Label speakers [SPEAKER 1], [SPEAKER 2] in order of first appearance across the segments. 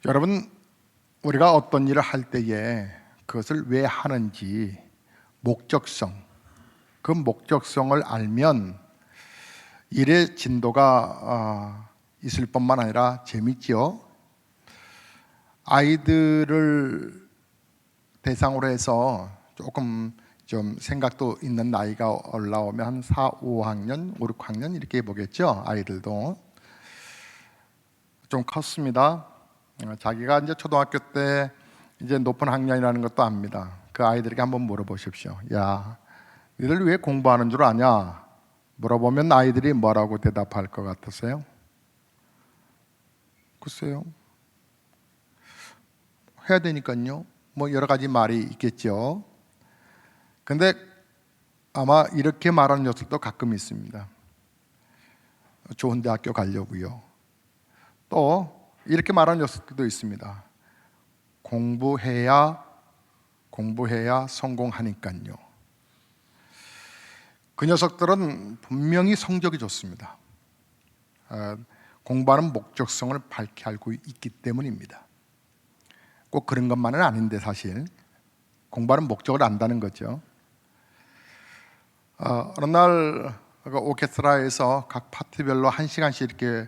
[SPEAKER 1] 여러분, 우리가 어떤 일을 할 때에 그것을 왜 하는지 목적성, 그 목적성을 알면 일의 진도가 있을 뿐만 아니라 재밌지요. 아이들을 대상으로 해서 조금 좀 생각도 있는 나이가 올라오면 한 4, 5학년, 5, 6학년 이렇게 보겠죠. 아이들도 좀 컸습니다. 자기가 이제 초등학교 때 이제 높은 학년이라는 것도 압니다. 그 아이들에게 한번 물어보십시오. 야, 너희들 왜 공부하는 줄 아냐? 물어보면 아이들이 뭐라고 대답할 것 같으세요? 글쎄요. 해야 되니까요. 뭐 여러 가지 말이 있겠죠. 근데 아마 이렇게 말하는 녀석도 가끔 있습니다. 좋은 대학교 가려고요. 또 이렇게 말하는 녀석들도 있습니다. 공부해야 성공하니까요. 그 녀석들은 분명히 성적이 좋습니다. 공부하는 목적성을 밝게 알고 있기 때문입니다. 꼭 그런 것만은 아닌데 사실 공부하는 목적을 안다는 거죠. 어느 날 오케스트라에서 각 파트별로 1시간씩 이렇게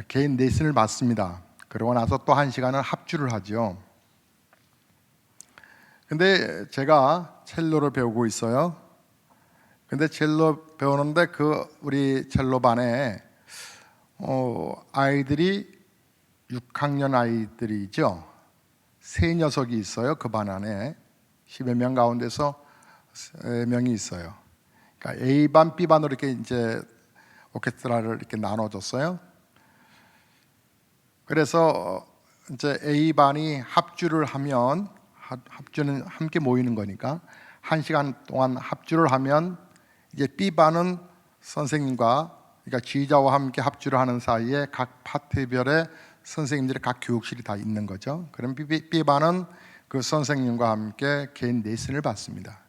[SPEAKER 1] 개인 레슨을 받습니다. 그러고 나서 또 1시간을 합주를 하죠. 근데 제가 첼로를 배우고 있어요. 근데 첼로 배우는데 우리 첼로 반에 아이들이 6학년 아이들이죠. 3녀석이 있어요. 그 반 안에 10여 명 가운데서 3명이 있어요. 그러니까 A반, B반으로 이렇게 이제 오케스트라를 이렇게 나눠줬어요. 그래서 이제 A반이 합주를 하면 합주는 함께 모이는 거니까 1시간 동안 합주를 하면 이제 B반은 선생님과 그러니까 지휘자와 함께 합주를 하는 사이에 각 파트별의 선생님들의 각 교육실이 다 있는 거죠. 그럼 B반은 그 선생님과 함께 개인 레슨을 받습니다.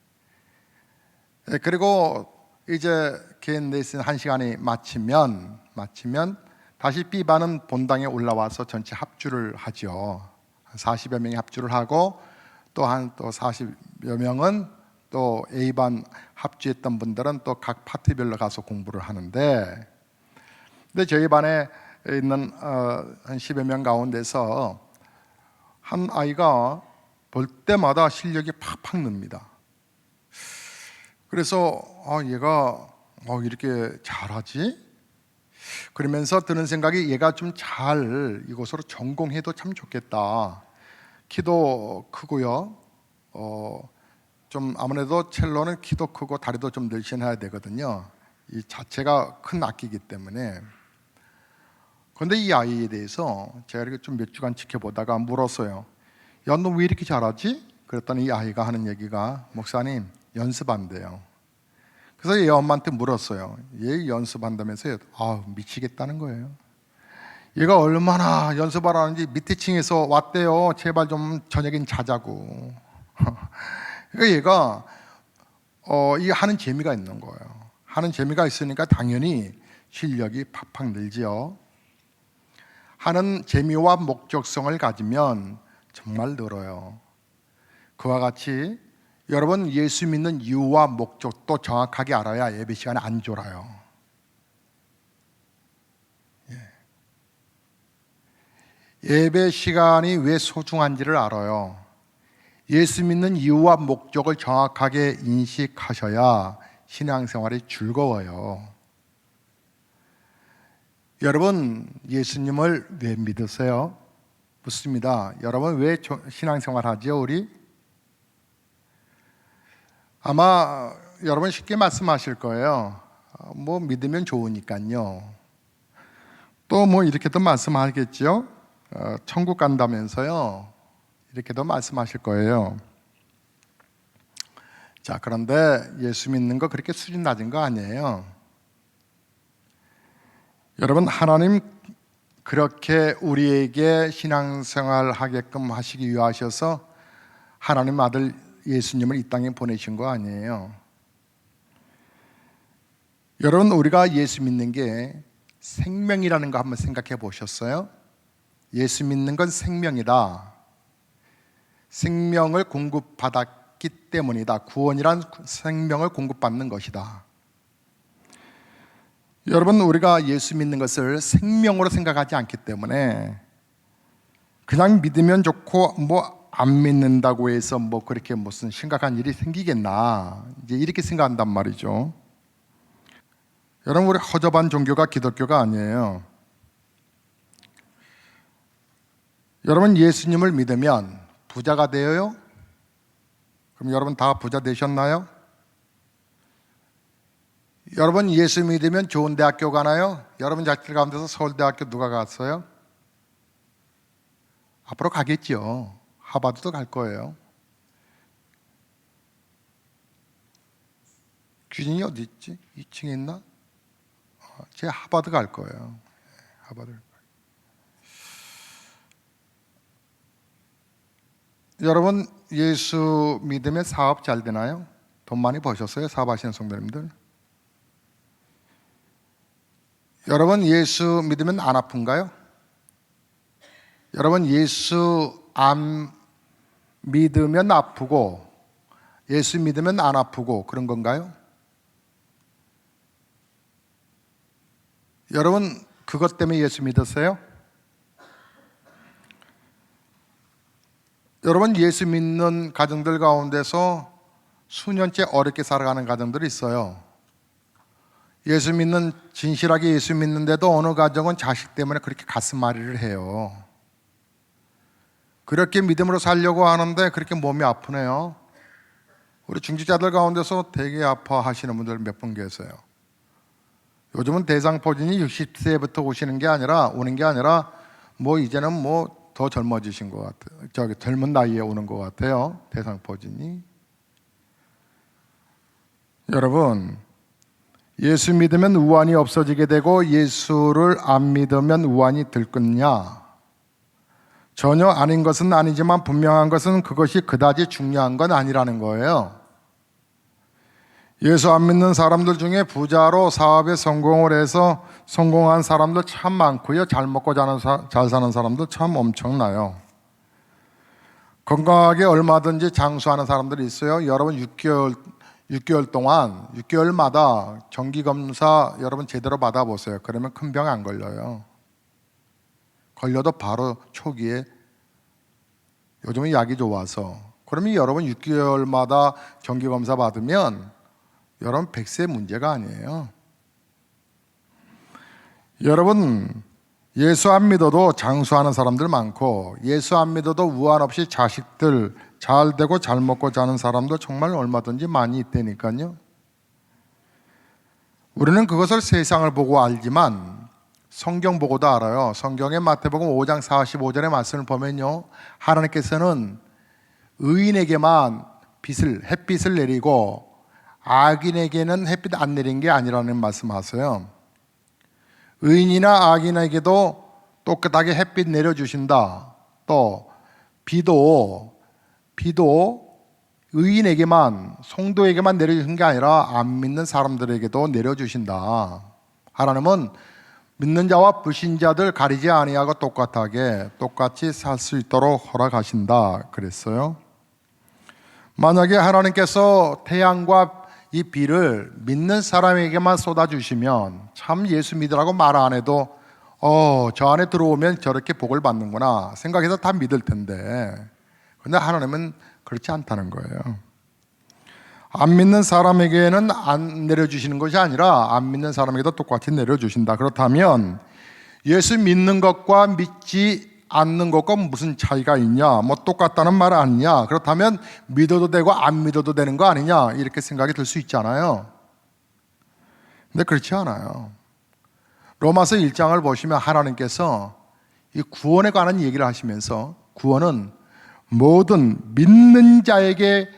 [SPEAKER 1] 그리고 이제 개인 레슨 1시간이 마치면 다시 B반은 본당에 올라와서 전체 합주를 하죠. 40여 명이 합주를 하고 또 40여 명은 또 A반 합주했던 분들은 또 각 파트별로 가서 공부를 하는데, 근데 저희 반에 있는 한 10여 명 가운데서 한 아이가 볼 때마다 실력이 팍팍 늡니다. 그래서 얘가 이렇게 잘하지? 그러면서 드는 생각이 얘가 좀 잘 이곳으로 전공해도 참 좋겠다. 키도 크고요. 좀 아무래도 첼로는 키도 크고 다리도 좀 늘씬해야 되거든요. 이 자체가 큰 악기이기 때문에. 그런데 이 아이에 대해서 제가 이렇게 좀 몇 주간 지켜보다가 물었어요. 야, 너 왜 이렇게 잘하지? 그랬더니 이 아이가 하는 얘기가, 목사님 연습한대요. 그래서 얘 엄마한테 물었어요. 얘 연습한다면서요? 미치겠다는 거예요. 얘가 얼마나 연습을 하는지 밑에 층에서 왔대요. 제발 좀 저녁엔 자자고. 그러니까 얘가 이 하는 재미가 있는 거예요. 하는 재미가 있으니까 당연히 실력이 팍팍 늘지요. 하는 재미와 목적성을 가지면 정말 늘어요. 그와 같이 여러분 예수 믿는 이유와 목적도 정확하게 알아야 예배 시간에 안 졸아요. 예배 시간이 왜 소중한지를 알아요. 예수 믿는 이유와 목적을 정확하게 인식하셔야 신앙생활이 즐거워요. 여러분 예수님을 왜 믿으세요? 묻습니다. 여러분 왜 신앙생활 하죠 우리? 아마 여러분 쉽게 말씀하실 거예요. 뭐 믿으면 좋으니까요. 또 뭐 이렇게도 말씀하겠죠. 천국 간다면서요. 이렇게도 말씀하실 거예요. 자, 그런데 예수 믿는 거 그렇게 수준 낮은 거 아니에요. 여러분 하나님 그렇게 우리에게 신앙생활 하게끔 하시기 위하셔서 하나님 아들 예수님을 이 땅에 보내신 거 아니에요. 여러분, 우리가 예수 믿는 게 생명이라는 거 한번 생각해 보셨어요? 예수 믿는 건 생명이다. 생명을 공급받았기 때문이다. 구원이란 생명을 공급받는 것이다. 여러분, 우리가 예수 믿는 것을 생명으로 생각하지 않기 때문에 그냥 믿으면 좋고 안 믿는다고 해서 그렇게 무슨 심각한 일이 생기겠나, 이제 이렇게 생각한단 말이죠. 여러분, 우리 허접한 종교가 기독교가 아니에요. 여러분, 예수님을 믿으면 부자가 되어요? 그럼 여러분 다 부자 되셨나요? 여러분, 예수 믿으면 좋은 대학교 가나요? 여러분 자식 가운데서 서울대학교 누가 갔어요? 앞으로 가겠죠. 하버드도 갈 거예요. 규진이 어디 있지? 2층에 있나? 제 하버드 갈 거예요. 하버드. 여러분, 예수 믿으면 사업 잘 되나요? 돈 많이 버셨어요? 사업하시는 성도님들? 여러분, 예수 믿으면 안 아픈가요? 여러분, 예수 안 믿으면 아프고 예수 믿으면 안 아프고 그런 건가요? 여러분, 그것 때문에 예수 믿었어요? 여러분, 예수 믿는 가정들 가운데서 수년째 어렵게 살아가는 가정들이 있어요. 예수 믿는, 진실하게 예수 믿는데도 어느 가정은 자식 때문에 그렇게 가슴앓이를 해요. 그렇게 믿음으로 살려고 하는데 그렇게 몸이 아프네요. 우리 중직자들 가운데서 되게 아파하시는 분들 몇 분 계세요. 요즘은 대상포진이 60세부터 오는 게 아니라 이제는 더 젊어지신 것 같아요. 젊은 나이에 오는 것 같아요. 대상포진이. 여러분, 예수 믿으면 우환이 없어지게 되고 예수를 안 믿으면 우환이 들끓냐? 전혀 아닌 것은 아니지만 분명한 것은 그것이 그다지 중요한 건 아니라는 거예요. 예수 안 믿는 사람들 중에 부자로 사업에 성공을 해서 성공한 사람들 참 많고요. 잘 먹고 잘 사는 사람도 참 엄청나요. 건강하게 얼마든지 장수하는 사람들이 있어요. 여러분 6개월마다 정기검사 여러분 제대로 받아보세요. 그러면 큰 병 안 걸려요. 걸려도 바로 초기에, 요즘은 약이 좋아서. 그러면 여러분 6개월마다 정기검사 받으면 여러분 100세 문제가 아니에요. 여러분, 예수 안 믿어도 장수하는 사람들 많고 예수 안 믿어도 우환 없이 자식들 잘 되고 잘 먹고 자는 사람도 정말 얼마든지 많이 있다니까요. 우리는 그것을 세상을 보고 알지만 성경 보고도 알아요. 성경의 마태복음 5장 45절의 말씀을 보면요, 하나님께서는 의인에게만 햇빛을 내리고 악인에게는 햇빛 안 내린 게 아니라는 말씀하세요. 의인이나 악인에게도 똑같하게 햇빛 내려주신다. 또 비도 의인에게만, 성도에게만 내려주신 게 아니라 안 믿는 사람들에게도 내려주신다. 하나님은 믿는 자와 불신자들 가리지 아니하고 똑같이 살 수 있도록 허락하신다 그랬어요. 만약에 하나님께서 태양과 이 비를 믿는 사람에게만 쏟아주시면 참 예수 믿으라고 말 안 해도 저 안에 들어오면 저렇게 복을 받는구나 생각해서 다 믿을 텐데, 그런데 하나님은 그렇지 않다는 거예요. 안 믿는 사람에게는 안 내려주시는 것이 아니라 안 믿는 사람에게도 똑같이 내려주신다. 그렇다면 예수 믿는 것과 믿지 않는 것과 무슨 차이가 있냐? 똑같다는 말 아니냐? 그렇다면 믿어도 되고 안 믿어도 되는 거 아니냐? 이렇게 생각이 들 수 있잖아요. 근데 그렇지 않아요. 로마서 1장을 보시면 하나님께서 이 구원에 관한 얘기를 하시면서 구원은 모든 믿는 자에게,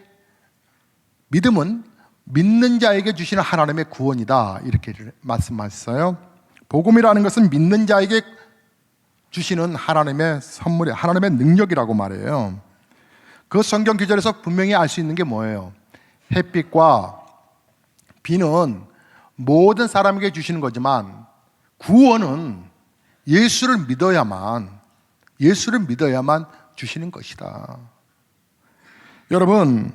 [SPEAKER 1] 믿음은 믿는 자에게 주시는 하나님의 구원이다 이렇게 말씀하셨어요. 복음이라는 것은 믿는 자에게 주시는 하나님의 선물이, 하나님의 능력이라고 말해요. 그 성경 구절에서 분명히 알 수 있는 게 뭐예요? 햇빛과 비는 모든 사람에게 주시는 거지만 구원은 예수를 믿어야만 주시는 것이다. 여러분,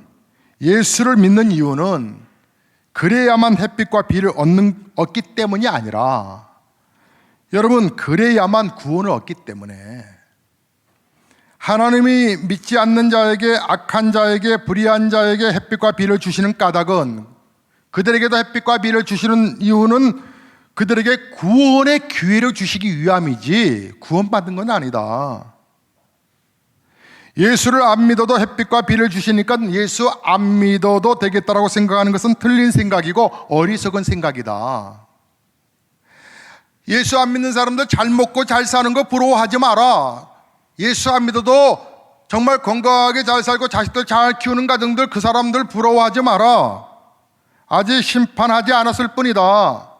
[SPEAKER 1] 예수를 믿는 이유는 그래야만 햇빛과 비를 얻기 때문이 아니라, 여러분, 그래야만 구원을 얻기 때문에, 하나님이 믿지 않는 자에게, 악한 자에게, 불의한 자에게 햇빛과 비를 주시는 까닭은, 그들에게도 햇빛과 비를 주시는 이유는 그들에게 구원의 기회를 주시기 위함이지 구원받은 건 아니다. 예수를 안 믿어도 햇빛과 비를 주시니까 예수 안 믿어도 되겠다라고 생각하는 것은 틀린 생각이고 어리석은 생각이다. 예수 안 믿는 사람들 잘 먹고 잘 사는 거 부러워하지 마라. 예수 안 믿어도 정말 건강하게 잘 살고 자식들 잘 키우는 가정들, 그 사람들 부러워하지 마라. 아직 심판하지 않았을 뿐이다.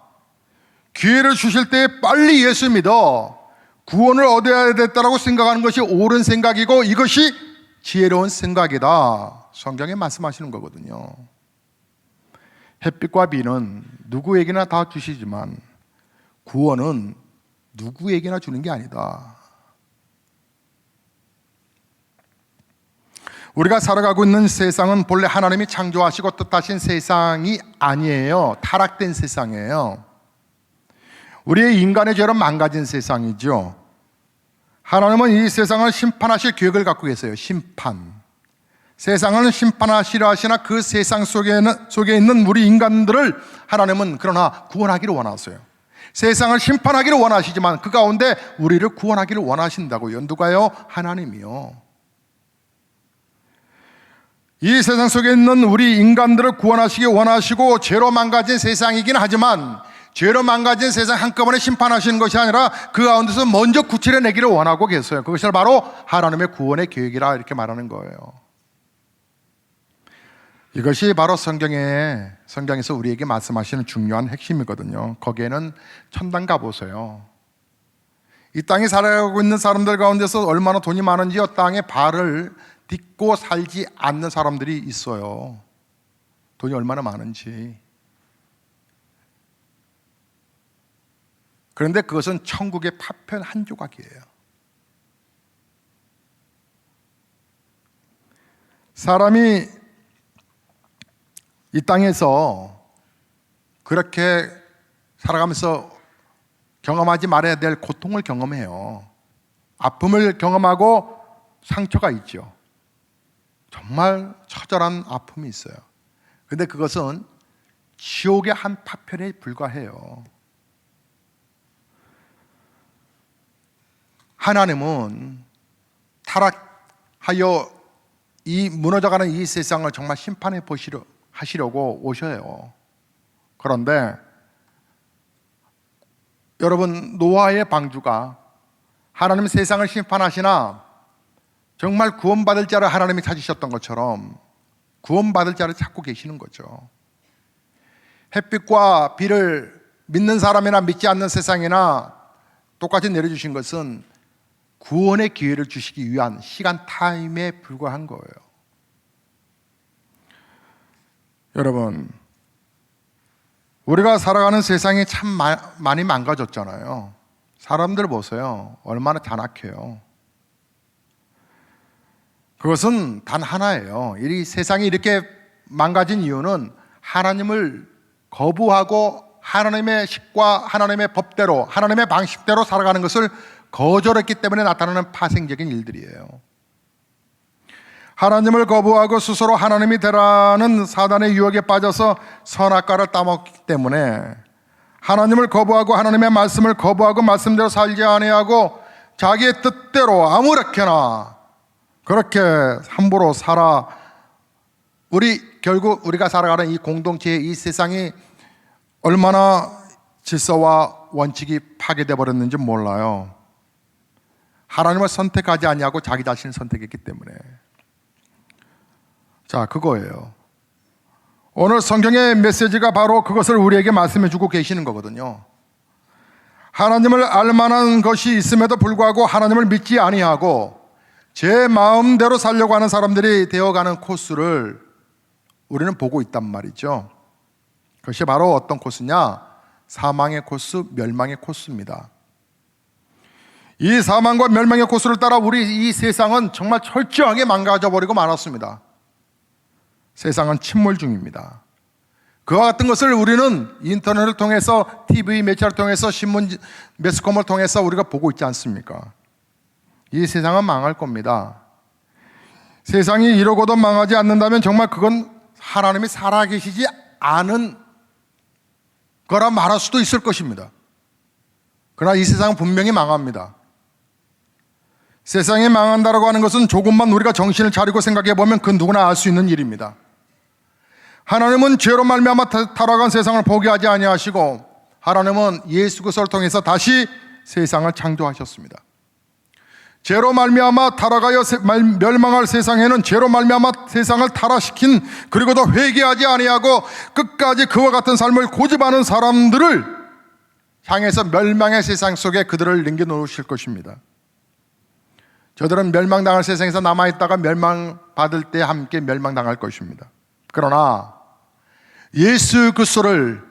[SPEAKER 1] 기회를 주실 때 빨리 예수 믿어 구원을 얻어야 됐다라고 생각하는 것이 옳은 생각이고 이것이 지혜로운 생각이다. 성경에 말씀하시는 거거든요. 햇빛과 비는 누구에게나 다 주시지만 구원은 누구에게나 주는 게 아니다. 우리가 살아가고 있는 세상은 본래 하나님이 창조하시고 뜻하신 세상이 아니에요. 타락된 세상이에요. 우리의 인간의 죄로 망가진 세상이죠. 하나님은 이 세상을 심판하실 계획을 갖고 계세요. 심판. 세상을 심판하시려 하시나 그 세상 속에 있는 우리 인간들을 하나님은 그러나 구원하기를 원하세요. 세상을 심판하기를 원하시지만 그 가운데 우리를 구원하기를 원하신다고요. 누가요? 하나님이요. 이 세상 속에 있는 우리 인간들을 구원하시기 원하시고 죄로 망가진 세상이긴 하지만 죄로 망가진 세상 한꺼번에 심판하시는 것이 아니라 그 가운데서 먼저 구출해내기를 원하고 계세요. 그것이 바로 하나님의 구원의 계획이라 이렇게 말하는 거예요. 이것이 바로 성경에서 우리에게 말씀하시는 중요한 핵심이거든요. 거기에는 천당 가보세요. 이 땅에 살아가고 있는 사람들 가운데서 얼마나 돈이 많은지요. 땅에 발을 딛고 살지 않는 사람들이 있어요. 돈이 얼마나 많은지. 그런데 그것은 천국의 파편 한 조각이에요. 사람이 이 땅에서 그렇게 살아가면서 경험하지 말아야 될 고통을 경험해요. 아픔을 경험하고 상처가 있죠. 정말 처절한 아픔이 있어요. 그런데 그것은 지옥의 한 파편에 불과해요. 하나님은 타락하여 이 무너져가는 이 세상을 정말 심판해 하시려고 오셔요. 그런데 여러분, 노아의 방주가 하나님 세상을 심판하시나 정말 구원받을 자를 하나님이 찾으셨던 것처럼 구원받을 자를 찾고 계시는 거죠. 햇빛과 비를 믿는 사람이나 믿지 않는 세상이나 똑같이 내려주신 것은 구원의 기회를 주시기 위한 시간 타임에 불과한 거예요. 여러분, 우리가 살아가는 세상이 참 많이 망가졌잖아요. 사람들 보세요. 얼마나 잔악해요. 그것은 단 하나예요. 이 세상이 이렇게 망가진 이유는 하나님을 거부하고 하나님의 식과 하나님의 법대로, 하나님의 방식대로 살아가는 것을 거절했기 때문에 나타나는 파생적인 일들이에요. 하나님을 거부하고 스스로 하나님이 되라는 사단의 유혹에 빠져서 선악과를 따먹기 때문에 하나님을 거부하고 하나님의 말씀을 거부하고 말씀대로 살지 아니하고 자기의 뜻대로 아무렇게나 그렇게 함부로 살아 결국 우리가 살아가는 이 공동체의 이 세상이 얼마나 질서와 원칙이 파괴되어 버렸는지 몰라요. 하나님을 선택하지 아니하고 자기 자신을 선택했기 때문에. 자, 그거예요. 오늘 성경의 메시지가 바로 그것을 우리에게 말씀해 주고 계시는 거거든요. 하나님을 알만한 것이 있음에도 불구하고 하나님을 믿지 아니하고 제 마음대로 살려고 하는 사람들이 되어가는 코스를 우리는 보고 있단 말이죠. 그것이 바로 어떤 코스냐? 사망의 코스, 멸망의 코스입니다. 이 사망과 멸망의 코스를 따라 우리 이 세상은 정말 철저하게 망가져버리고 말았습니다. 세상은 침몰 중입니다. 그와 같은 것을 우리는 인터넷을 통해서, TV 매체를 통해서, 신문 매스컴을 통해서 우리가 보고 있지 않습니까? 이 세상은 망할 겁니다. 세상이 이러고도 망하지 않는다면 정말 그건 하나님이 살아계시지 않은 거라 말할 수도 있을 것입니다. 그러나 이 세상은 분명히 망합니다. 세상이 망한다라고 하는 것은 조금만 우리가 정신을 차리고 생각해 보면 그 누구나 알 수 있는 일입니다. 하나님은 죄로 말미암아 타락한 세상을 포기하지 아니하시고 하나님은 예수 그리스도를 통해서 다시 세상을 창조하셨습니다. 죄로 말미암아 타락하여 멸망할 세상에는 죄로 말미암아 세상을 타락시킨, 그리고도 회개하지 아니하고 끝까지 그와 같은 삶을 고집하는 사람들을 향해서 멸망의 세상 속에 그들을 남겨놓으실 것입니다. 저들은 멸망당할 세상에서 남아있다가 멸망받을 때 함께 멸망당할 것입니다. 그러나 예수 그리스도를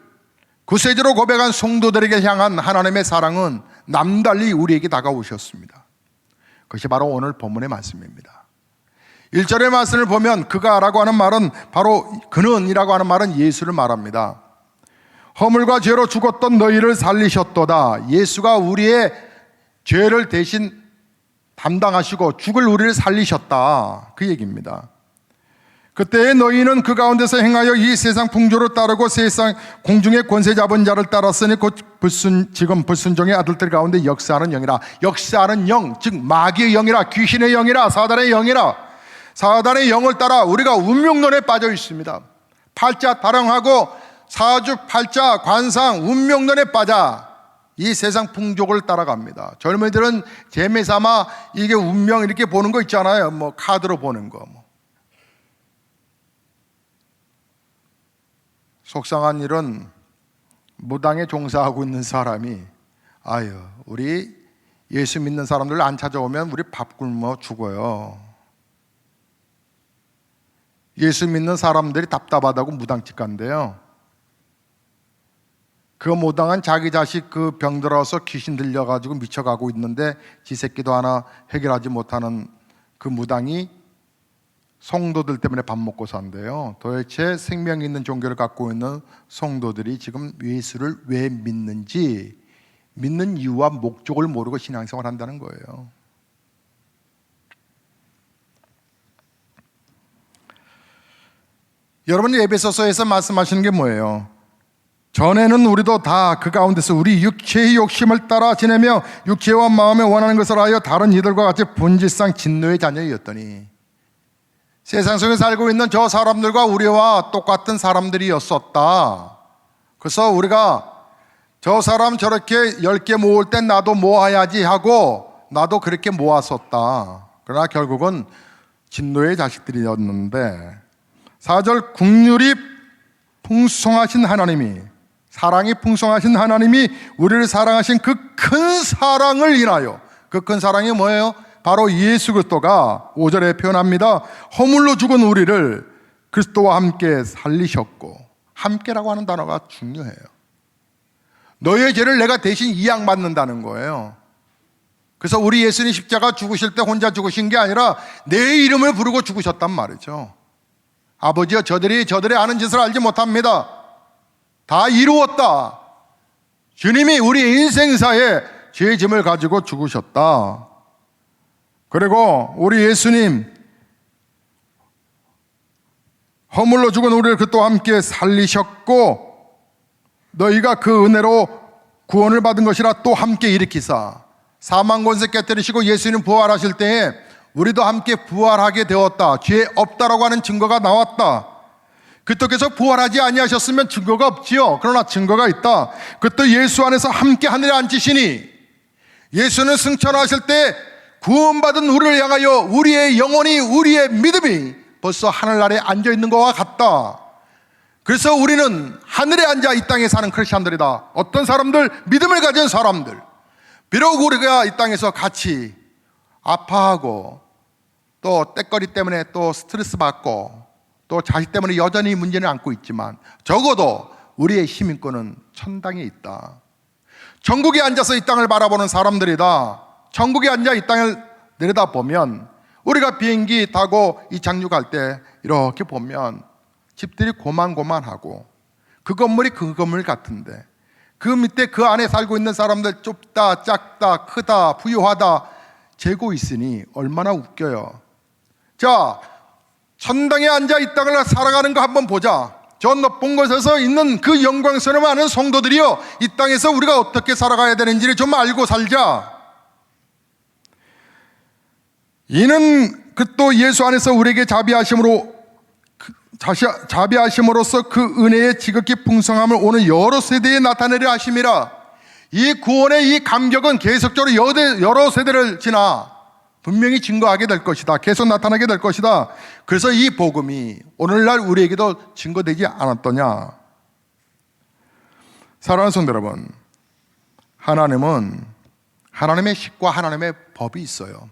[SPEAKER 1] 구세주로 고백한 성도들에게 향한 하나님의 사랑은 남달리 우리에게 다가오셨습니다. 그것이 바로 오늘 본문의 말씀입니다. 1절의 말씀을 보면 그가라고 하는 말은 바로 그는이라고 하는 말은 예수를 말합니다. 허물과 죄로 죽었던 너희를 살리셨도다. 예수가 우리의 죄를 대신 담당하시고 죽을 우리를 살리셨다, 그 얘기입니다. 그때 너희는 그 가운데서 행하여 이 세상 풍조를 따르고 세상 공중의 권세 잡은 자를 따랐으니 곧 지금 불순종의 아들들 가운데 역사하는 영이라. 역사하는 영, 즉 마귀의 영이라, 귀신의 영이라, 사단의 영이라. 사단의 영을 따라 우리가 운명론에 빠져 있습니다. 팔자 타령하고 사주팔자 관상 운명론에 빠져 이 세상 풍족을 따라갑니다. 젊은이들은 재미삼아 이게 운명 이렇게 보는 거 있잖아요. 뭐 카드로 보는 거. 속상한 일은 무당에 종사하고 있는 사람이 우리 예수 믿는 사람들 안 찾아오면 우리 밥 굶어 죽어요. 예수 믿는 사람들이 답답하다고 무당집 간대요. 그 무당은 자기 자식 그 병 들어서 귀신 들려가지고 미쳐가고 있는데 지 새끼도 하나 해결하지 못하는 그 무당이 성도들 때문에 밥 먹고 산대요. 도대체 생명 있는 종교를 갖고 있는 성도들이 지금 예수를 왜 믿는지, 믿는 이유와 목적을 모르고 신앙생활을 한다는 거예요. 여러분, 에베소서에서 말씀하시는 게 뭐예요? 전에는 우리도 다 그 가운데서 우리 육체의 욕심을 따라 지내며 육체와 마음에 원하는 것을 하여 다른 이들과 같이 본질상 진노의 자녀였더니, 세상 속에 살고 있는 저 사람들과 우리와 똑같은 사람들이었었다. 그래서 우리가 저 사람 저렇게 10개 모을 땐 나도 모아야지 하고 나도 그렇게 모았었다. 그러나 결국은 진노의 자식들이었는데, 4절 국률이 풍성하신 하나님이, 사랑이 풍성하신 하나님이 우리를 사랑하신 그 큰 사랑을 인하여, 그 큰 사랑이 뭐예요? 바로 예수 그리스도가 5절에 표현합니다. 허물로 죽은 우리를 그리스도와 함께 살리셨고, 함께라고 하는 단어가 중요해요. 너의 죄를 내가 대신 이양받는다는 거예요. 그래서 우리 예수님 십자가 죽으실 때 혼자 죽으신 게 아니라 내 이름을 부르고 죽으셨단 말이죠. 아버지여, 저들이 아는 짓을 알지 못합니다. 다 이루었다. 주님이 우리 인생사에 죄의 짐을 가지고 죽으셨다. 그리고 우리 예수님 허물로 죽은 우리를 그리스도와 함께 살리셨고, 너희가 그 은혜로 구원을 받은 것이라 또 함께 일으키사, 사망 권세 깨뜨리시고 예수님 부활하실 때에 우리도 함께 부활하게 되었다. 죄 없다라고 하는 증거가 나왔다. 그때께서 부활하지 아니하셨으면 증거가 없지요. 그러나 증거가 있다. 그때 예수 안에서 함께 하늘에 앉으시니, 예수는 승천하실 때 구원받은 우리를 향하여 우리의 영혼이, 우리의 믿음이 벌써 하늘나라에 앉아있는 것과 같다. 그래서 우리는 하늘에 앉아 이 땅에 사는 크리스찬들이다. 어떤 사람들, 믿음을 가진 사람들, 비록 우리가 이 땅에서 같이 아파하고 또 때거리 때문에 또 스트레스 받고 또 자식 때문에 여전히 문제는 안고 있지만 적어도 우리의 시민권은 천당에 있다. 천국에 앉아서 이 땅을 바라보는 사람들이다. 천국에 앉아 이 땅을 내려다보면 우리가 비행기 타고 이착륙할 때 이렇게 보면 집들이 고만고만하고 그 건물이 그 건물 같은데 그 밑에 그 안에 살고 있는 사람들 좁다 작다 크다 부유하다 재고 있으니 얼마나 웃겨요. 자, 천당에 앉아 이 땅을 살아가는 거 한번 보자. 저 높은 곳에서 있는 그 영광스러운 많은 성도들이요, 이 땅에서 우리가 어떻게 살아가야 되는지를 좀 알고 살자. 이는 그 또 예수 안에서 우리에게 자비하심으로써 그 은혜의 지극히 풍성함을 오늘 여러 세대에 나타내려 하심이라. 이 구원의 이 감격은 계속적으로 여러 세대를 지나 분명히 증거하게 될 것이다. 계속 나타나게 될 것이다. 그래서 이 복음이 오늘날 우리에게도 증거되지 않았더냐. 사랑하는 성도 여러분, 하나님은 하나님의 식과 하나님의 법이 있어요.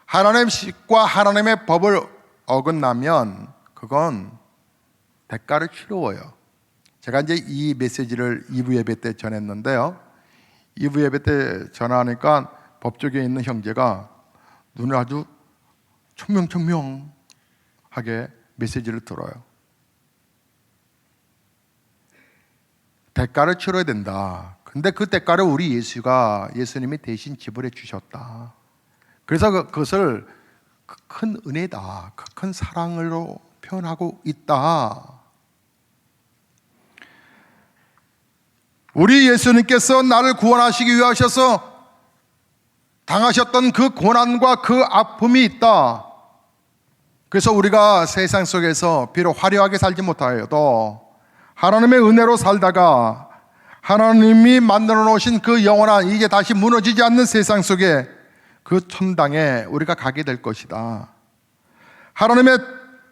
[SPEAKER 1] 하나님의 식과 하나님의 법을 어긋나면 그건 대가를 치러워요. 제가 이제 이 메시지를 2부 예배 때 전했는데요, 2부 예배 때 전하니까 법조계에 있는 형제가 눈을 아주 청명청명하게 메시지를 들어요. 대가를 치러야 된다. 근데 그 대가를 우리 예수님이 대신 지불해 주셨다. 그래서 그것을 큰 은혜다, 큰 사랑으로 표현하고 있다. 우리 예수님께서 나를 구원하시기 위하셔서 당하셨던 그 고난과 그 아픔이 있다. 그래서 우리가 세상 속에서 비록 화려하게 살지 못하여도 하나님의 은혜로 살다가 하나님이 만들어 놓으신 그 영원한 이제 다시 무너지지 않는 세상 속에 그 천당에 우리가 가게 될 것이다. 하나님의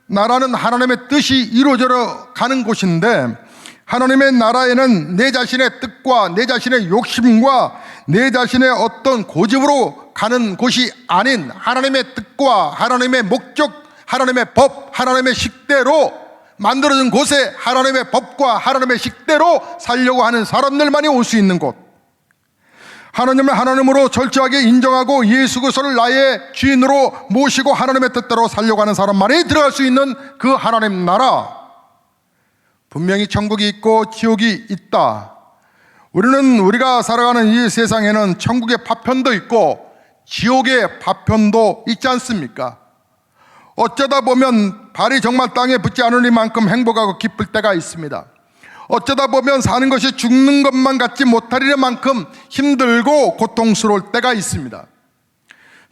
[SPEAKER 1] 나라는 하나님의 뜻이 이루어져 가는 곳인데, 하나님의 나라에는 내 자신의 뜻과 내 자신의 욕심과 내 자신의 어떤 고집으로 가는 곳이 아닌 하나님의 뜻과 하나님의 목적, 하나님의 법, 하나님의 식대로 만들어진 곳에 하나님의 법과 하나님의 식대로 살려고 하는 사람들만이 올 수 있는 곳, 하나님을 하나님으로 절저하게 인정하고 예수 그리스도를 나의 주인으로 모시고 하나님의 뜻대로 살려고 하는 사람만이 들어갈 수 있는 그 하나님 나라, 분명히 천국이 있고 지옥이 있다. 우리가 살아가는 이 세상에는 천국의 파편도 있고 지옥의 파편도 있지 않습니까? 어쩌다 보면 발이 정말 땅에 붙지 않으리만큼 행복하고 기쁠 때가 있습니다. 어쩌다 보면 사는 것이 죽는 것만 같지 못하리만큼 힘들고 고통스러울 때가 있습니다.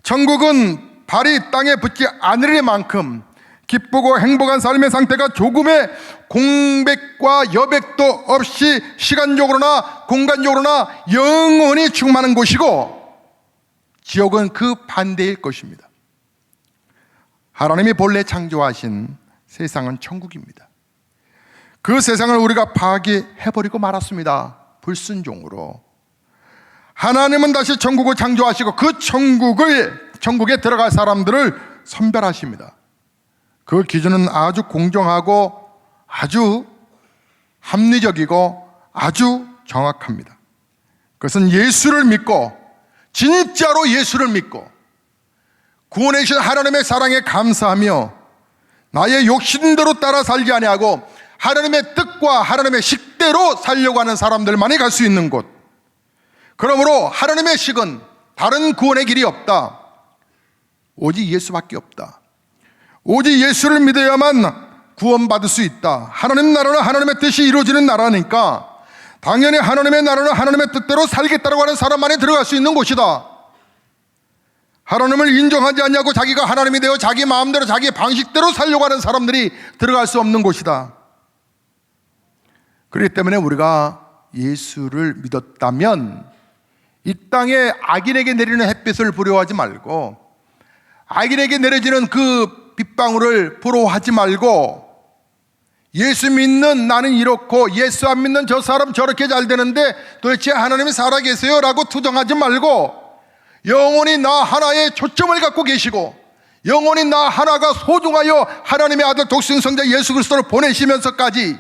[SPEAKER 1] 천국은 발이 땅에 붙지 않으리만큼 기쁘고 행복한 삶의 상태가 조금의 공백과 여백도 없이 시간적으로나 공간적으로나 영원히 충만한 곳이고, 지옥은 그 반대일 것입니다. 하나님이 본래 창조하신 세상은 천국입니다. 그 세상을 우리가 파괴해버리고 말았습니다. 불순종으로. 하나님은 다시 천국을 창조하시고 그 천국에 들어갈 사람들을 선별하십니다. 그 기준은 아주 공정하고 아주 합리적이고 아주 정확합니다. 그것은 예수를 믿고, 진짜로 예수를 믿고 구원해 주신 하나님의 사랑에 감사하며 나의 욕심대로 따라 살지 아니하고 하나님의 뜻과 하나님의 식대로 살려고 하는 사람들만이 갈 수 있는 곳. 그러므로 하나님의 식은 다른 구원의 길이 없다. 오직 예수밖에 없다. 오직 예수를 믿어야만 구원받을 수 있다. 하나님 나라는 하나님의 뜻이 이루어지는 나라니까 당연히 하나님의 나라는 하나님의 뜻대로 살겠다고 하는 사람만이 들어갈 수 있는 곳이다. 하나님을 인정하지 않냐고 자기가 하나님이 되어 자기 마음대로 자기 방식대로 살려고 하는 사람들이 들어갈 수 없는 곳이다. 그렇기 때문에 우리가 예수를 믿었다면 이 땅에 악인에게 내리는 햇빛을 부러워하지 말고, 악인에게 내려지는 그 빗방울을 부러워하지 말고, 예수 믿는 나는 이렇고 예수 안 믿는 저 사람 저렇게 잘 되는데 도대체 하나님이 살아계세요? 라고 투정하지 말고 영원히 나 하나에 초점을 갖고 계시고 영원히 나 하나가 소중하여 하나님의 아들 독생성자 예수 그리스도를 보내시면서까지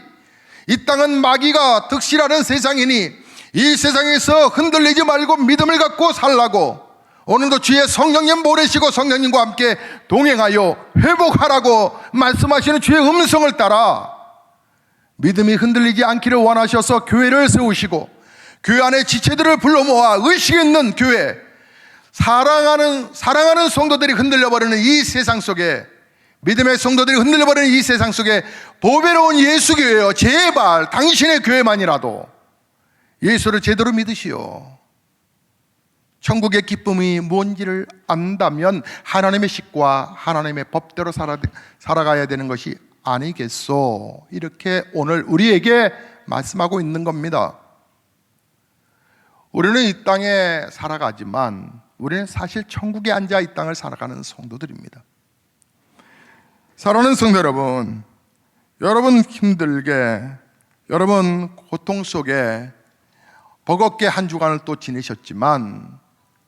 [SPEAKER 1] 이 땅은 마귀가 득실하는 세상이니 이 세상에서 흔들리지 말고 믿음을 갖고 살라고 오늘도 주의 성령님 모내시고 성령님과 함께 동행하여 회복하라고 말씀하시는 주의 음성을 따라 믿음이 흔들리지 않기를 원하셔서 교회를 세우시고 교회 안에 지체들을 불러 모아 의식 있는 교회, 사랑하는 성도들이 흔들려버리는 이 세상 속에, 믿음의 성도들이 흔들려버리는 이 세상 속에 보배로운 예수교회여, 제발 당신의 교회만이라도 예수를 제대로 믿으시오. 천국의 기쁨이 뭔지를 안다면 하나님의 식과 하나님의 법대로 살아가야 되는 것이 아니겠소. 이렇게 오늘 우리에게 말씀하고 있는 겁니다. 우리는 이 땅에 살아가지만 우리는 사실 천국에 앉아 이 땅을 살아가는 성도들입니다. 사랑하는 성도 여러분, 여러분 힘들게, 여러분 고통 속에 버겁게 한 주간을 또 지내셨지만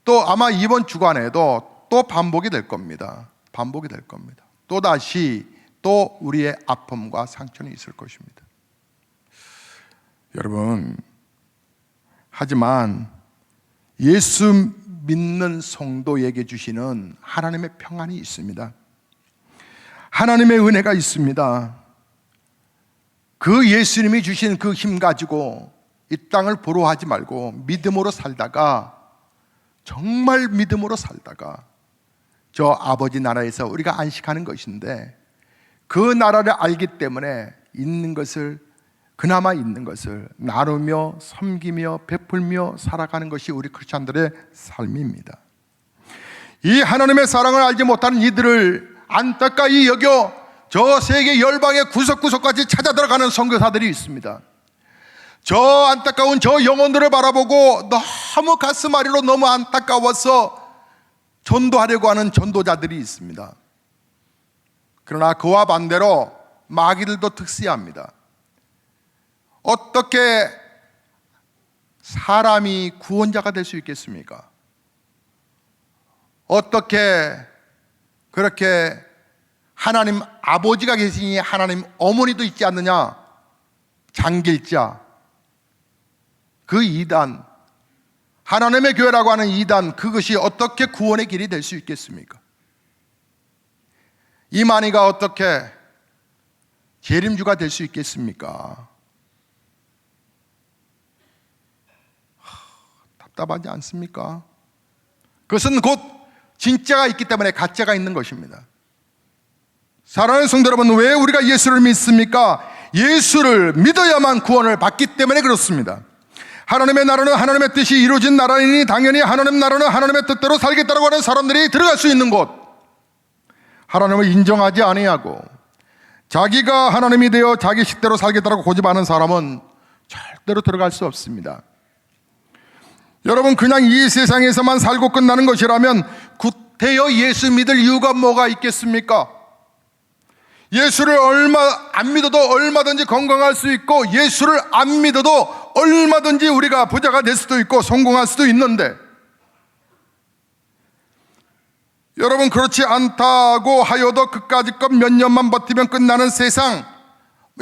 [SPEAKER 1] 또 아마 이번 주간에도 또 반복이 될 겁니다. 반복이 될 겁니다. 또다시 또 우리의 아픔과 상처는 있을 것입니다. 여러분, 하지만 예수 믿는 성도에게 주시는 하나님의 평안이 있습니다. 하나님의 은혜가 있습니다. 그 예수님이 주신 그 힘 가지고 이 땅을 보로하지 말고 믿음으로 살다가, 정말 믿음으로 살다가 저 아버지 나라에서 우리가 안식하는 것인데, 그 나라를 알기 때문에 있는 것을, 그나마 있는 것을 나누며 섬기며 베풀며 살아가는 것이 우리 크리스찬들의 삶입니다. 이 하나님의 사랑을 알지 못하는 이들을 안타까이 여겨 저 세계 열방의 구석구석까지 찾아 들어가는 선교사들이 있습니다. 저 안타까운 저 영혼들을 바라보고 너무 가슴 아리로 너무 안타까워서 전도하려고 하는 전도자들이 있습니다. 그러나 그와 반대로 마귀들도 특시합니다. 어떻게 사람이 구원자가 될 수 있겠습니까? 어떻게 그렇게 하나님 아버지가 계시니 하나님 어머니도 있지 않느냐? 장길자, 그 이단, 하나님의 교회라고 하는 이단, 그것이 어떻게 구원의 길이 될 수 있겠습니까? 이만희가 어떻게 재림주가 될 수 있겠습니까? 답답하지 않습니까? 그것은 곧 진짜가 있기 때문에 가짜가 있는 것입니다. 사랑하는 성도 여러분, 왜 우리가 예수를 믿습니까? 예수를 믿어야만 구원을 받기 때문에 그렇습니다. 하나님의 나라는 하나님의 뜻이 이루어진 나라이니 당연히 하나님 나라는 하나님의 뜻대로 살겠다고 하는 사람들이 들어갈 수 있는 곳, 하나님을 인정하지 아니하고 자기가 하나님이 되어 자기 식대로 살겠다고 고집하는 사람은 절대로 들어갈 수 없습니다. 여러분, 그냥 이 세상에서만 살고 끝나는 것이라면 구태여 예수 믿을 이유가 뭐가 있겠습니까? 예수를 안 믿어도 얼마든지 건강할 수 있고, 예수를 안 믿어도 얼마든지 우리가 부자가 될 수도 있고 성공할 수도 있는데, 여러분, 그렇지 않다고 하여도 그까짓 몇 년만 버티면 끝나는 세상,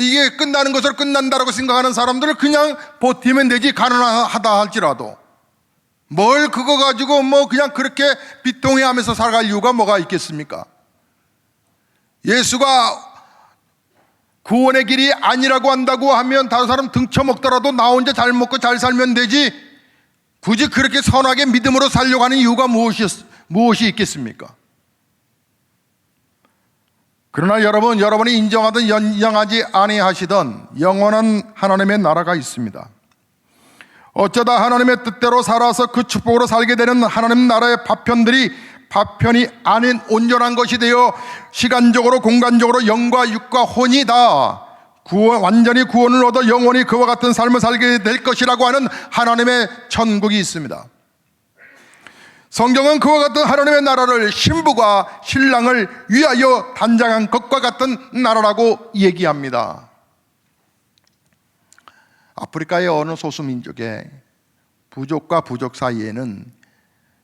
[SPEAKER 1] 이게 끝나는 것으로 끝난다라고 생각하는 사람들을 그냥 버티면 되지, 가난하다 할지라도 뭘 그거 가지고 뭐 그냥 그렇게 비통해하면서 살아갈 이유가 뭐가 있겠습니까? 예수가 구원의 길이 아니라고 한다고 하면 다른 사람 등쳐먹더라도 나 혼자 잘 먹고 잘 살면 되지, 굳이 그렇게 선하게 믿음으로 살려고 하는 이유가 무엇이 있겠습니까? 그러나 여러분이 인정하든 인정하지 아니하시든 영원한 하나님의 나라가 있습니다. 어쩌다 하나님의 뜻대로 살아서 그 축복으로 살게 되는 하나님 나라의 파편이 아닌 온전한 것이 되어 시간적으로 공간적으로 영과 육과 혼이 다 완전히 구원을 얻어 영원히 그와 같은 삶을 살게 될 것이라고 하는 하나님의 천국이 있습니다. 성경은 그와 같은 하나님의 나라를 신부가 신랑을 위하여 단장한 것과 같은 나라라고 얘기합니다. 아프리카의 어느 소수민족의 부족과 부족 사이에는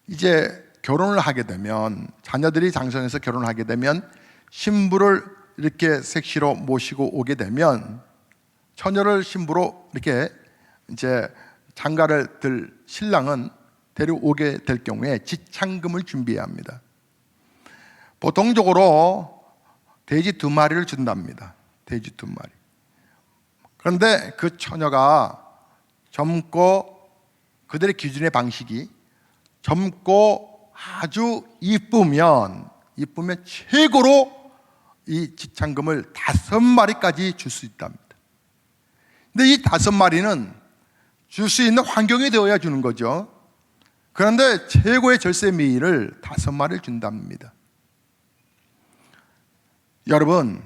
[SPEAKER 1] 이제 결혼을 하게 되면, 자녀들이 장성해서 결혼을 하게 되면 신부를 이렇게 색시로 모시고 오게 되면 처녀를 신부로 이렇게 이제 장가를 들 신랑은 데려오게 될 경우에 지창금을 준비해야 합니다. 보통적으로 돼지 2마리를 준답니다. 돼지 2마리. 그런데 그 처녀가 젊고, 그들의 기준의 방식이 젊고 아주 이쁘면 최고로 이 지창금을 5마리까지 줄 수 있답니다. 근데 이 5마리는 줄 수 있는 환경이 되어야 주는 거죠. 그런데 최고의 절세 미인을 5마리를 준답니다. 여러분,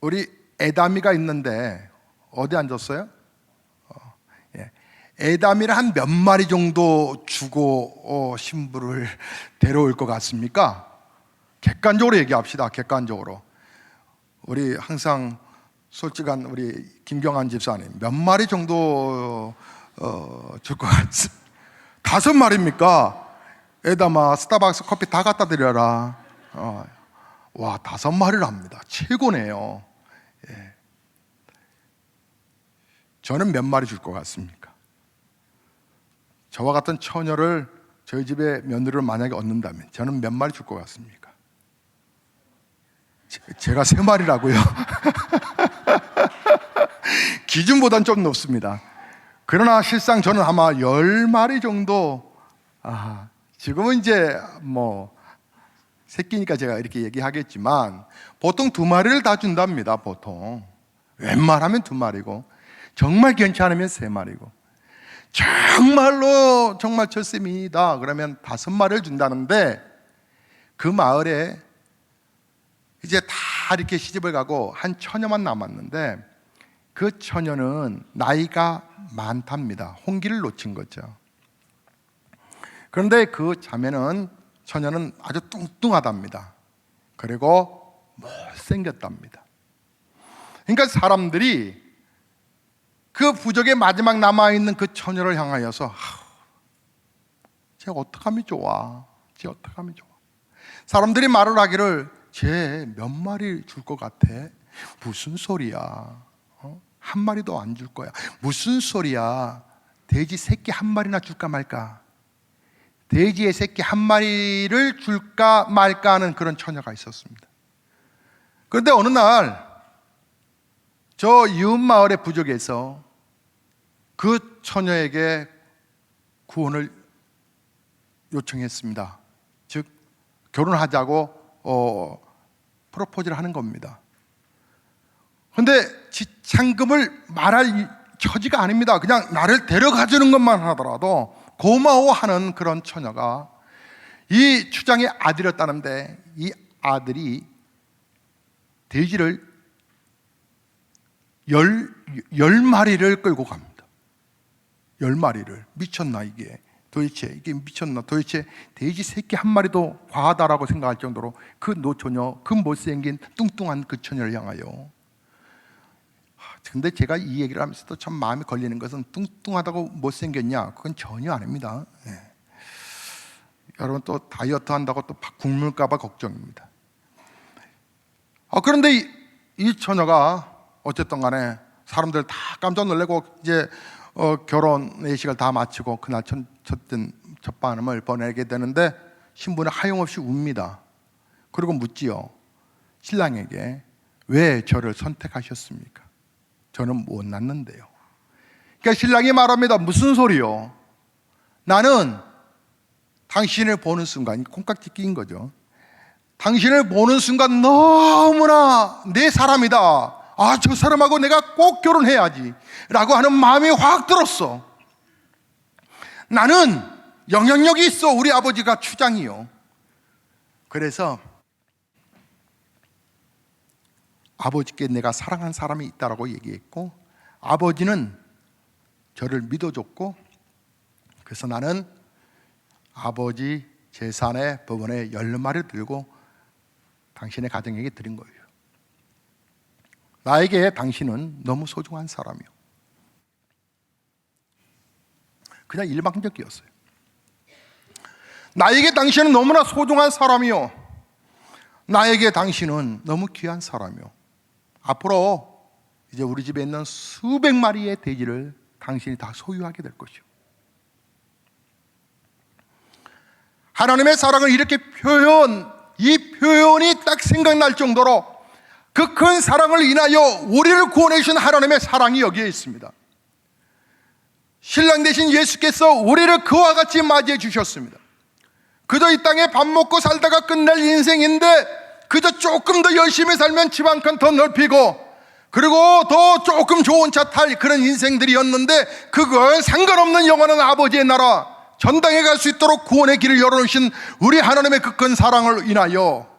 [SPEAKER 1] 우리 에다미가 있는데 어디 앉았어요? 에다미를 한 몇 마리 정도 주고 신부를 데려올 것 같습니까? 객관적으로 얘기합시다. 객관적으로. 우리 항상 솔직한 우리 김경환 집사님, 몇 마리 정도 줄 것 같습니까? 5마리입니까? 에다마 스타벅스 커피 다 갖다 드려라. 와, 5마리를 합니다. 최고네요. 예. 저는 몇 마리 줄 것 같습니까? 저와 같은 처녀를 저희 집에 며느리를 만약에 얻는다면 저는 몇 마리 줄 것 같습니까? 제가 3마리라고요. 기준보다는 좀 높습니다. 그러나 실상 저는 아마 10마리 정도, 지금은 이제 뭐 새끼니까 제가 이렇게 얘기하겠지만 보통 2마리를 다 준답니다. 보통 웬만하면 2마리고, 정말 괜찮으면 3마리고, 정말로 정말 절세미이다 그러면 5마리를 준다는데, 그 마을에 이제 다 이렇게 시집을 가고 한 처녀만 남았는데, 그 처녀는 나이가 많답니다. 홍기를 놓친 거죠. 그런데 그 처녀는 아주 뚱뚱하답니다. 그리고 못생겼답니다. 그러니까 사람들이 그 부족의 마지막 남아있는 그 처녀를 향하여서 쟤 어떡하면 좋아? 쟤 어떡하면 좋아? 사람들이 말을 하기를, 쟤 몇 마리 줄 것 같아? 무슨 소리야? 한 마리도 안 줄 거야. 무슨 소리야? 돼지 새끼 1마리나 줄까 말까? 돼지의 새끼 1마리를 줄까 말까 하는 그런 처녀가 있었습니다. 그런데 어느 날 저 이웃마을의 부족에서 그 처녀에게 구원을 요청했습니다. 즉 결혼하자고 프로포즈를 하는 겁니다. 그런데 지창금을 말할 처지가 아닙니다. 그냥 나를 데려가 주는 것만 하더라도 고마워하는 그런 처녀가 이 추장의 아들이었다는데, 이 아들이 돼지를 10마리를 끌고 갑니다. 10마리를. 미쳤나 이게? 도대체 이게 미쳤나? 도대체 돼지 새끼 1마리도 과하다라고 생각할 정도로 그 노처녀, 그 못생긴 뚱뚱한 그 처녀를 향하여. 근데 제가 이 얘기를 하면서도 참 마음에 걸리는 것은, 뚱뚱하다고 못생겼냐? 그건 전혀 아닙니다. 여러분, 또 다이어트 한다고 또 굶을까봐 걱정입니다. 그런데 이 처녀가 어쨌든 간에 사람들 다 깜짝 놀라고 이제 결혼 예식을 다 마치고 그날 첫 반음을 보내게 되는데, 신부는 하염없이 웁니다. 그리고 묻지요. 신랑에게 왜 저를 선택하셨습니까? 저는 못 낳는데요. 그러니까 신랑이 말합니다. 무슨 소리요? 나는 당신을 보는 순간, 콩깍지 끼인 거죠. 당신을 보는 순간 너무나 내 사람이다. 저 사람하고 내가 꼭 결혼해야지 라고 하는 마음이 확 들었어. 나는 영향력이 있어. 우리 아버지가 추장이요. 그래서 아버지께 내가 사랑하는 사람이 있다라고 얘기했고, 아버지는 저를 믿어줬고, 그래서 나는 아버지 재산의 법원에 10마리를 들고 당신의 가정에게 드린 거예요. 나에게 당신은 너무 소중한 사람이요. 그냥 일방적이었어요. 나에게 당신은 너무나 소중한 사람이요. 나에게 당신은 너무 귀한 사람이요. 앞으로 이제 우리 집에 있는 수백 마리의 돼지를 당신이 다 소유하게 될 것이요. 하나님의 사랑을 이렇게 이 표현이 딱 생각날 정도로 그 큰 사랑을 인하여 우리를 구원해 주신 하나님의 사랑이 여기에 있습니다. 신랑 되신 예수께서 우리를 그와 같이 맞이해 주셨습니다. 그저 이 땅에 밥 먹고 살다가 끝날 인생인데 그저 조금 더 열심히 살면 집 한 칸 더 넓히고 그리고 더 조금 좋은 차 탈 그런 인생들이었는데 그건 상관없는 영원한 아버지의 나라 전당에 갈 수 있도록 구원의 길을 열어놓으신 우리 하나님의 그 큰 사랑을 인하여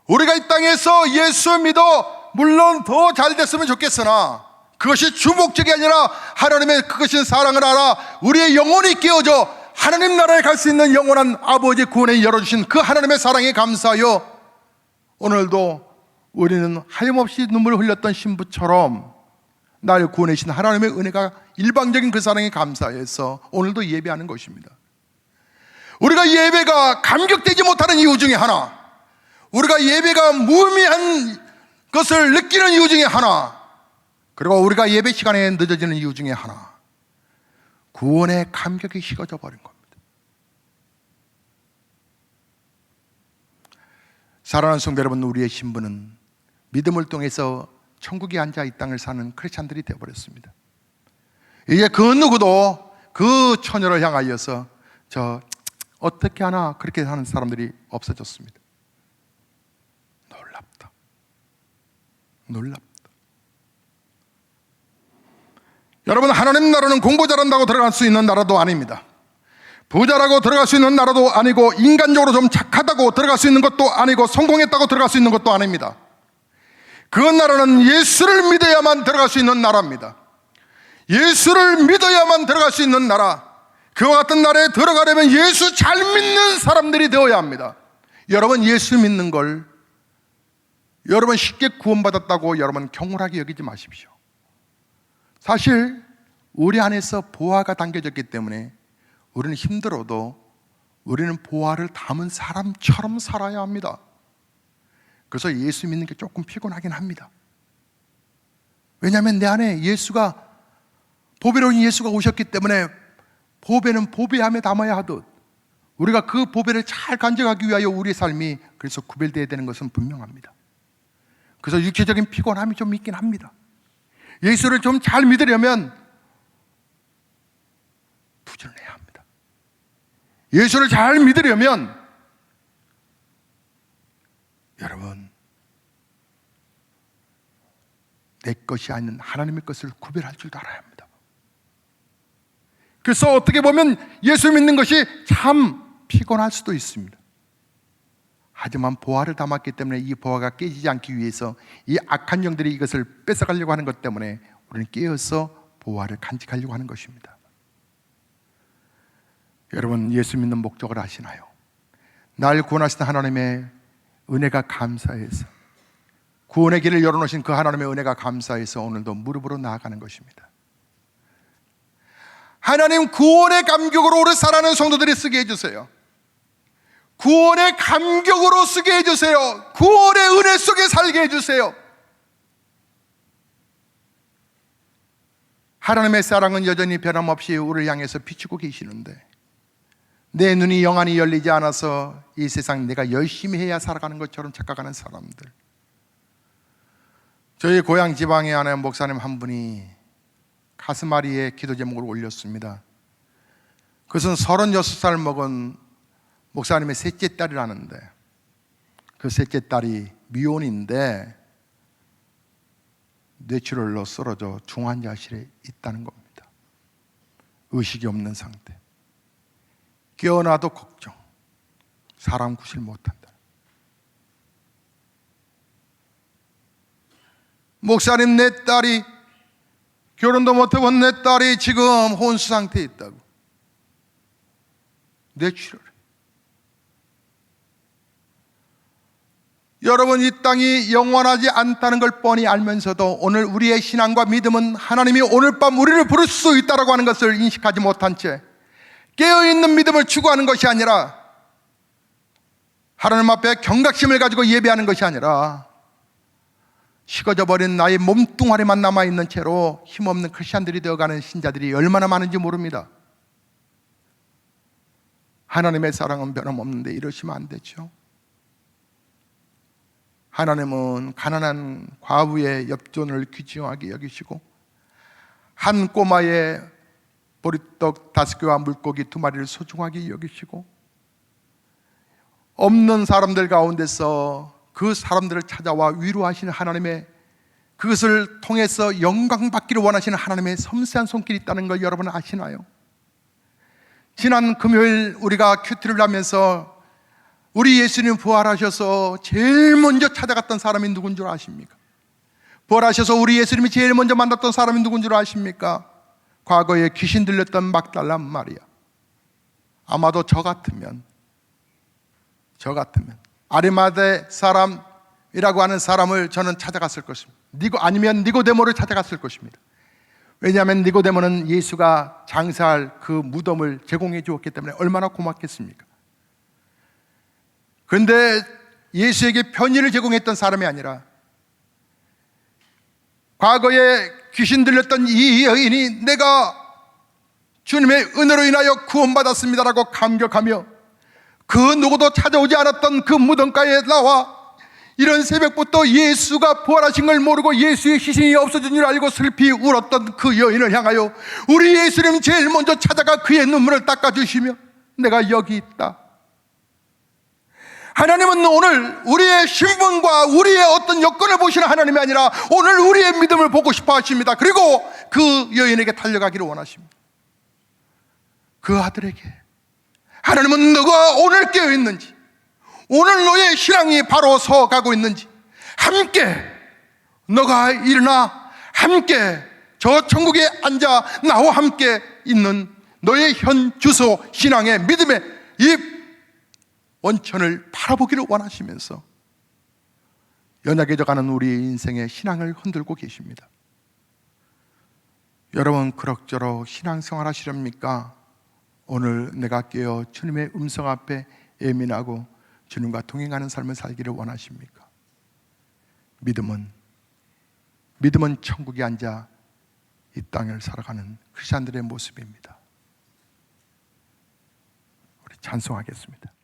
[SPEAKER 1] 우리가 이 땅에서 예수 믿어 물론 더 잘 됐으면 좋겠으나 그것이 주목적이 아니라 하나님의 그것인 사랑을 알아 우리의 영혼이 깨어져 하나님 나라에 갈 수 있는 영원한 아버지의 구원에 열어주신 그 하나님의 사랑에 감사하여 오늘도 우리는 하염없이 눈물을 흘렸던 신부처럼 나를 구원해 주신 하나님의 은혜가 일방적인 그 사랑에 감사해서 오늘도 예배하는 것입니다. 우리가 예배가 감격되지 못하는 이유 중에 하나, 우리가 예배가 무의미한 것을 느끼는 이유 중에 하나, 그리고 우리가 예배 시간에 늦어지는 이유 중에 하나, 구원의 감격이 식어져 버린 겁니다. 사랑하는 성도 여러분, 우리의 신부는 믿음을 통해서 천국에 앉아 이 땅을 사는 크리스찬들이 되어버렸습니다. 이제 그 누구도 그 처녀를 향하여서 저 어떻게 하나 그렇게 하는 사람들이 없어졌습니다. 놀랍다. 여러분, 하나님 나라는 공부 잘한다고 들어갈 수 있는 나라도 아닙니다. 부자라고 들어갈 수 있는 나라도 아니고 인간적으로 좀 착하다고 들어갈 수 있는 것도 아니고 성공했다고 들어갈 수 있는 것도 아닙니다. 그 나라는 예수를 믿어야만 들어갈 수 있는 나라입니다. 예수를 믿어야만 들어갈 수 있는 나라. 그와 같은 나라에 들어가려면 예수 잘 믿는 사람들이 되어야 합니다. 여러분, 예수 믿는 걸 여러분 쉽게 구원받았다고 여러분 경홀하게 여기지 마십시오. 사실 우리 안에서 보화가 담겨졌기 때문에 우리는 힘들어도 우리는 보화를 담은 사람처럼 살아야 합니다. 그래서 예수 믿는 게 조금 피곤하긴 합니다. 왜냐하면 내 안에 예수가, 보배로운 예수가 오셨기 때문에 보배는 보배함에 담아야 하듯 우리가 그 보배를 잘 간직하기 위하여 우리의 삶이 그래서 구별되어야 되는 것은 분명합니다. 그래서 육체적인 피곤함이 좀 있긴 합니다. 예수를 좀 잘 믿으려면 부지런해야 합니다. 예수를 잘 믿으려면 여러분, 내 것이 아닌 하나님의 것을 구별할 줄도 알아야 합니다. 그래서 어떻게 보면 예수 믿는 것이 참 피곤할 수도 있습니다. 하지만 보화를 담았기 때문에 이 보화가 깨지지 않기 위해서 이 악한 영들이 이것을 뺏어가려고 하는 것 때문에 우리는 깨어서 보화를 간직하려고 하는 것입니다. 여러분, 예수 믿는 목적을 아시나요? 날 구원하신 하나님의 은혜가 감사해서, 구원의 길을 열어놓으신 그 하나님의 은혜가 감사해서 오늘도 무릎으로 나아가는 것입니다. 하나님, 구원의 감격으로 우리 살아가는 성도들이 쓰게 해주세요. 구원의 감격으로 쓰게 해주세요. 구원의 은혜 속에 살게 해주세요. 하나님의 사랑은 여전히 변함없이 우리를 향해서 비추고 계시는데 내 눈이 영안히 열리지 않아서 이 세상 내가 열심히 해야 살아가는 것처럼 착각하는 사람들. 저희 고향 지방에 하는 목사님 한 분이 가슴앓이에 기도 제목을 올렸습니다. 그것은 36살 먹은 목사님의 셋째 딸이라는데 그 셋째 딸이 미혼인데 뇌출혈로 쓰러져 중환자실에 있다는 겁니다. 의식이 없는 상태. 깨어나도 걱정. 사람 구실 못한다. 목사님, 내 딸이 결혼도 못 해본 내 딸이 지금 혼수 상태에 있다고. 뇌출혈. 여러분, 이 땅이 영원하지 않다는 걸 뻔히 알면서도 오늘 우리의 신앙과 믿음은 하나님이 오늘 밤 우리를 부를 수 있다고 하는 것을 인식하지 못한 채 깨어있는 믿음을 추구하는 것이 아니라, 하나님 앞에 경각심을 가지고 예배하는 것이 아니라 식어져 버린 나의 몸뚱아리만 남아있는 채로 힘없는 크리스찬들이 되어가는 신자들이 얼마나 많은지 모릅니다. 하나님의 사랑은 변함없는데 이러시면 안 되죠. 하나님은 가난한 과부의 엽전을 귀중하게 여기시고 한 꼬마의 보리떡 5개와 물고기 2마리를 소중하게 여기시고 없는 사람들 가운데서 그 사람들을 찾아와 위로하시는 하나님의, 그것을 통해서 영광받기를 원하시는 하나님의 섬세한 손길이 있다는 걸 여러분 아시나요? 지난 금요일 우리가 큐티를 하면서 우리 예수님 부활하셔서 제일 먼저 찾아갔던 사람이 누군 줄 아십니까? 부활하셔서 우리 예수님이 제일 먼저 만났던 사람이 누군 줄 아십니까? 과거에 귀신 들렸던 막달라 마리아. 아마도 저 같으면 아리마대 사람이라고 하는 사람을 저는 찾아갔을 것입니다. 아니면 니고데모를 찾아갔을 것입니다. 왜냐하면 니고데모는 예수가 장사할 그 무덤을 제공해 주었기 때문에 얼마나 고맙겠습니까? 그런데 예수에게 편의를 제공했던 사람이 아니라 과거에 귀신 들렸던 이 여인이 내가 주님의 은혜로 인하여 구원받았습니다라고 감격하며 그 누구도 찾아오지 않았던 그 무덤가에 나와 이런 새벽부터 예수가 부활하신 걸 모르고 예수의 시신이 없어진 줄 알고 슬피 울었던 그 여인을 향하여 우리 예수님 제일 먼저 찾아가 그의 눈물을 닦아주시며 내가 여기 있다. 하나님은 오늘 우리의 신분과 우리의 어떤 여건을 보시는 하나님이 아니라 오늘 우리의 믿음을 보고 싶어 하십니다. 그리고 그 여인에게 달려가기를 원하십니다. 그 아들에게 하나님은 너가 오늘 깨어있는지, 오늘 너의 신앙이 바로 서가고 있는지, 함께 너가 일어나 함께 저 천국에 앉아 나와 함께 있는 너의 현 주소 신앙의 믿음의 이 원천을 바라보기를 원하시면서 연약해져가는 우리의 인생의 신앙을 흔들고 계십니다. 여러분, 그럭저럭 신앙생활 하시렵니까? 오늘 내가 깨어 주님의 음성 앞에 예민하고 주님과 동행하는 삶을 살기를 원하십니까? 믿음은 천국에 앉아 이 땅을 살아가는 크리스찬들의 모습입니다. 우리 찬송하겠습니다.